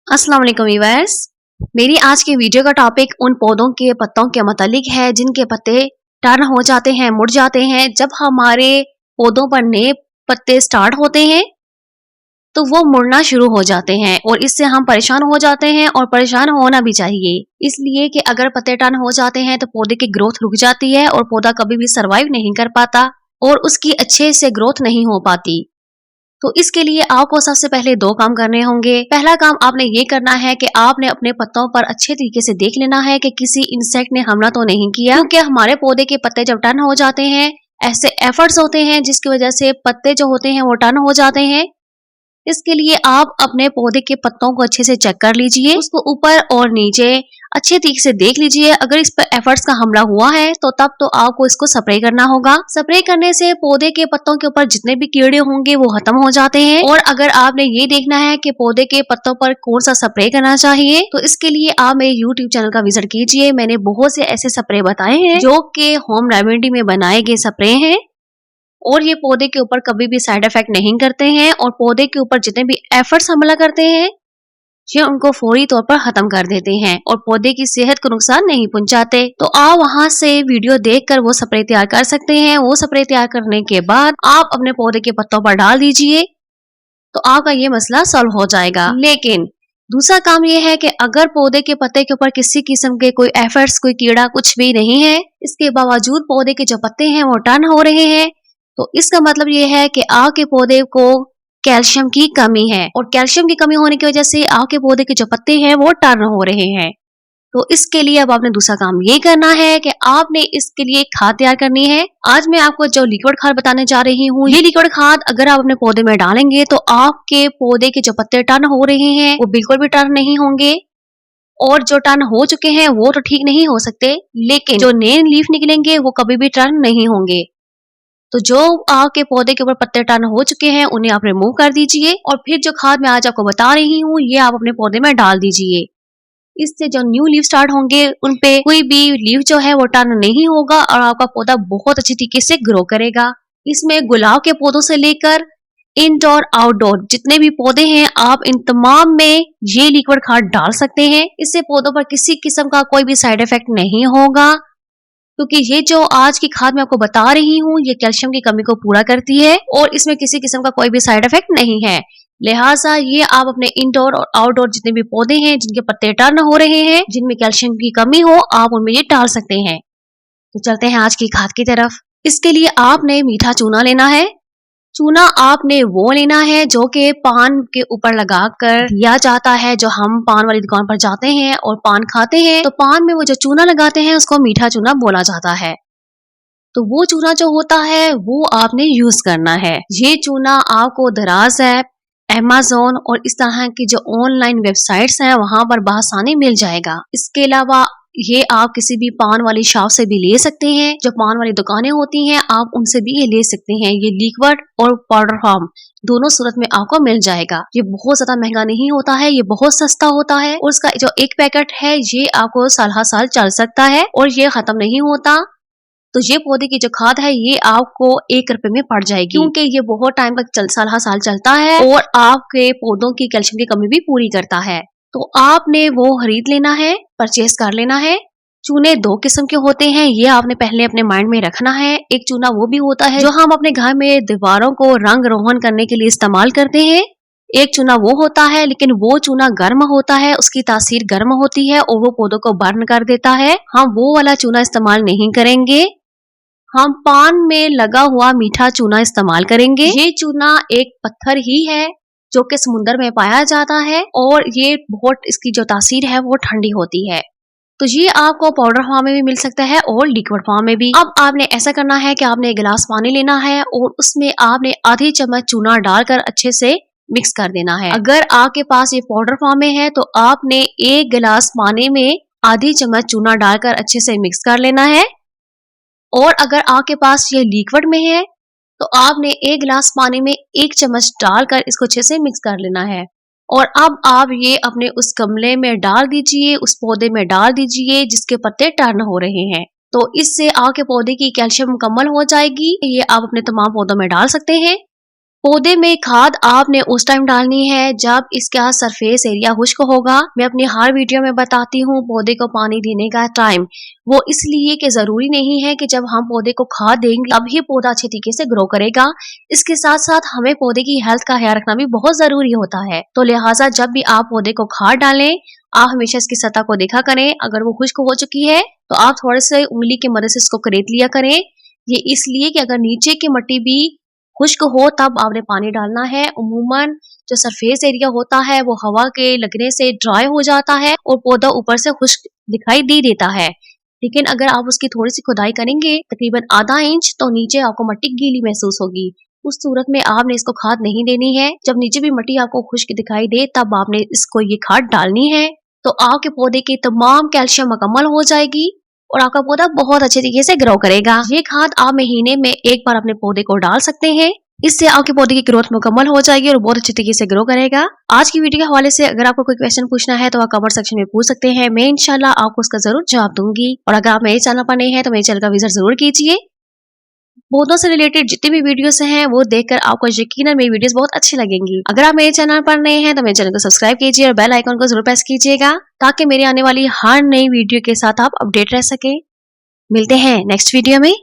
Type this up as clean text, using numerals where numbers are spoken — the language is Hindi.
अस्सलाम वालेकुम व्यूअर्स। मेरी आज की वीडियो का टॉपिक उन पौधों के पत्तों के मुतालिक है जिनके पत्ते टर्न हो जाते हैं, मुड़ जाते हैं। जब हमारे पौधों पर नए पत्ते स्टार्ट होते हैं तो वो मुड़ना शुरू हो जाते हैं और इससे हम परेशान हो जाते हैं और परेशान होना भी चाहिए। इसलिए कि अगर पत्ते टर्न हो जाते हैं तो पौधे की ग्रोथ रुक जाती है और पौधा कभी भी सर्वाइव नहीं कर पाता और उसकी अच्छे से ग्रोथ नहीं हो पाती। तो इसके लिए आपको सबसे पहले दो काम करने होंगे। पहला काम आपने ये करना है कि आपने अपने पत्तों पर अच्छे तरीके से देख लेना है कि किसी इंसेक्ट ने हमला तो नहीं किया, क्योंकि हमारे पौधे के पत्ते जब टर्न हो जाते हैं ऐसे एफर्ट्स होते हैं जिसकी वजह से पत्ते जो होते हैं वो टर्न हो जाते हैं। इसके लिए आप अपने पौधे के पत्तों को अच्छे से चेक कर लीजिए, उसको ऊपर और नीचे अच्छे तरीके से देख लीजिए। अगर इस पर एफर्ट्स का हमला हुआ है तो तब तो आपको इसको स्प्रे करना होगा। स्प्रे करने से पौधे के पत्तों के ऊपर जितने भी कीड़े होंगे वो खत्म हो जाते हैं। और अगर आपने ये देखना है कि पौधे के पत्तों पर कौन सा स्प्रे करना चाहिए तो इसके लिए आप मेरे यूट्यूब चैनल का विजिट कीजिए। मैंने बहुत से ऐसे स्प्रे बताए हैं जो कि होम रेमेडी में बनाए गए स्प्रे हैं और ये पौधे के ऊपर कभी भी साइड इफेक्ट नहीं करते हैं और पौधे के ऊपर जितने भी एफर्ट्स हमला करते हैं ये उनको फौरी तौर पर खत्म कर देते हैं और पौधे की सेहत को नुकसान नहीं पहुंचाते। तो आप वहां से वीडियो देखकर वो स्प्रे तैयार कर सकते हैं। वो स्प्रे तैयार करने के बाद आप अपने पौधे के पत्तों पर डाल दीजिए तो आपका ये मसला सॉल्व हो जाएगा। लेकिन दूसरा काम ये है कि अगर पौधे के पत्ते के ऊपर किसी किस्म के कोई एफर्ट्स, कोई कीड़ा कुछ भी नहीं है, इसके बावजूद पौधे के जो पत्ते हैं वो टर्न हो रहे हैं, तो इसका मतलब ये है कि आपके पौधे को कैल्शियम की कमी है और कैल्शियम की कमी होने की वजह से आपके पौधे के जो पत्ते हैं वो टर्न हो रहे हैं। तो इसके लिए अब आपने दूसरा काम ये करना है कि आपने इसके लिए खाद तैयार करनी है। आज मैं आपको जो लिक्विड खाद बताने जा रही हूँ, ये लिक्विड खाद अगर आप अपने पौधे में डालेंगे तो आपके पौधे के जो पत्ते टर्न हो रहे हैं वो बिल्कुल भी टर्न नहीं होंगे और जो टर्न हो चुके हैं वो तो ठीक नहीं हो सकते, लेकिन जो नए लीफ निकलेंगे वो कभी भी टर्न नहीं होंगे। तो जो आपके पौधे के ऊपर पत्ते टर्न हो चुके हैं उन्हें आप रिमूव कर दीजिए और फिर जो खाद मैं आज आपको बता रही हूँ ये आप अपने पौधे में डाल दीजिए। इससे जो न्यू लीफ स्टार्ट होंगे उन पे कोई भी लीफ जो है वो टर्न नहीं होगा और आपका पौधा बहुत अच्छी तरीके से ग्रो करेगा। इसमें गुलाब के पौधों से लेकर इंडोर आउटडोर जितने भी पौधे हैं आप इन तमाम में ये लिक्विड खाद डाल सकते हैं। इससे पौधों पर किसी किस्म का कोई भी साइड इफेक्ट नहीं होगा, क्योंकि ये जो आज की खाद मैं आपको बता रही हूँ ये कैल्शियम की कमी को पूरा करती है और इसमें किसी किस्म का कोई भी साइड इफेक्ट नहीं है। लिहाजा ये आप अपने इंडोर और आउटडोर जितने भी पौधे हैं जिनके पत्ते टर्न हो रहे हैं, जिनमें कैल्शियम की कमी हो, आप उनमें ये डाल सकते हैं। तो चलते हैं आज की खाद की तरफ। इसके लिए आपने मीठा चूना लेना है। चूना आपने वो लेना है जो कि पान के ऊपर लगाकर दिया जाता है। जो हम पान वाली दुकान पर जाते हैं और पान खाते हैं तो पान में वो जो चूना लगाते हैं उसको मीठा चूना बोला जाता है। तो वो चूना जो होता है वो आपने यूज करना है। ये चूना आपको दराज ऐप, अमेज़न और इस तरह की जो ऑनलाइन वेबसाइट्स हैं वहां पर बआसानी मिल जाएगा। इसके अलावा ये आप किसी भी पान वाली शॉप से भी ले सकते हैं। जो पान वाली दुकानें होती हैं आप उनसे भी ये ले सकते हैं। ये लिक्विड और पाउडर फॉर्म दोनों सूरत में आपको मिल जाएगा। ये बहुत ज्यादा महंगा नहीं होता है, ये बहुत सस्ता होता है और इसका जो एक पैकेट है ये आपको साल हर साल चल सकता है और ये खत्म नहीं होता। तो ये पौधे की जो खाद है ये आपको 1 रुपए में पड़ जाएगी, क्योंकि ये बहुत टाइम तक साल हर साल चलता है और आपके पौधों की कैल्शियम की कमी भी पूरी करता है। तो आपने वो खरीद लेना है, परचेज कर लेना है। चूने 2 किस्म के होते हैं, ये आपने पहले अपने माइंड में रखना है। एक चूना वो भी होता है जो हम अपने घर में दीवारों को रंग रोहन करने के लिए इस्तेमाल करते हैं। एक चूना वो होता है लेकिन वो चूना गर्म होता है, उसकी तासीर गर्म होती है और वो पौधों को बर्न कर देता है। हम वो वाला चूना इस्तेमाल नहीं करेंगे, हम पान में लगा हुआ मीठा चूना इस्तेमाल करेंगे। ये चूना एक पत्थर ही है जो कि समुद्र में पाया जाता है और ये बहुत, इसकी जो तासीर है वो ठंडी होती है। तो ये आपको पाउडर फॉर्म में भी मिल सकता है और लिक्विड फॉर्म में भी। अब आपने ऐसा करना है कि आपने 1 गिलास पानी लेना है और उसमें आपने आधी चम्मच चूना डालकर अच्छे से मिक्स कर देना है। अगर आपके पास ये पाउडर फॉर्म में है तो आपने 1 गिलास पानी में आधी चम्मच चूना डालकर अच्छे से मिक्स कर लेना है और अगर आपके पास ये लिक्विड में है तो आपने 1 गिलास पानी में 1 चम्मच डालकर इसको अच्छे से मिक्स कर लेना है। और अब आप ये अपने उस गमले में डाल दीजिए, उस पौधे में डाल दीजिए जिसके पत्ते टर्न हो रहे हैं। तो इससे आपके पौधे की कैल्शियम मुकम्मल हो जाएगी। ये आप अपने तमाम पौधों में डाल सकते हैं पौधे में खाद आपने उस टाइम डालनी है जब इसका सरफेस एरिया खुश्क होगा। मैं अपनी हर वीडियो में बताती हूँ पौधे को पानी देने का टाइम, वो इसलिए कि जरूरी नहीं है कि जब हम पौधे को खाद देंगे तभी पौधा अच्छे तरीके से ग्रो करेगा। इसके साथ साथ हमें पौधे की हेल्थ का ख्याल रखना भी बहुत जरूरी होता है। तो लिहाजा जब भी आप पौधे को खाद डालें, आप हमेशा इसकी सतह को देखा करें। अगर वो खुश्क हो चुकी है तो आप थोड़े से उंगली की मदद से इसको करेत लिया करें। ये इसलिए कि अगर नीचे की मिट्टी भी खुश्क हो तब आपने पानी डालना है। उमूमन जो सरफेस एरिया होता है वो हवा के लगने से ड्राई हो जाता है और पौधा ऊपर से खुश्क दिखाई दे देता है। लेकिन अगर आप उसकी थोड़ी सी खुदाई करेंगे तकरीबन आधा इंच, तो नीचे आपको मिट्टी गीली महसूस होगी। उस सूरत में आपने इसको खाद नहीं देनी है। जब नीचे भी मिट्टी आपको खुश्क दिखाई दे तब आपने इसको ये खाद डालनी है। तो आपके पौधे की तमाम कैल्शियम मुकम्मल हो जाएगी और आपका पौधा बहुत अच्छे तरीके से ग्रो करेगा। ये खाद आप महीने में एक बार अपने पौधे को डाल सकते हैं। इससे आपके पौधे की ग्रोथ मुकम्मल हो जाएगी और बहुत अच्छे तरीके से ग्रो करेगा। आज की वीडियो के हवाले से अगर आपको कोई क्वेश्चन पूछना है तो आप कमेंट सेक्शन में पूछ सकते हैं। मैं इंशाल्लाह आपको उसका जरूर जवाब दूंगी। और अगर आप मेरे चैनल पर नए हैं तो मेरे चैनल का विजिट जरूर कीजिए। पौधों से रिलेटेड जितनी भी वीडियोस हैं वो देखकर आपको यकीनन मेरी वीडियोस बहुत अच्छी लगेंगी। अगर आप मेरे चैनल पर नए हैं तो मेरे चैनल को सब्सक्राइब कीजिए और बेल आइकन को जरूर प्रेस कीजिएगा ताकि मेरी आने वाली हर नई वीडियो के साथ आप अपडेट रह सके। मिलते हैं नेक्स्ट वीडियो में।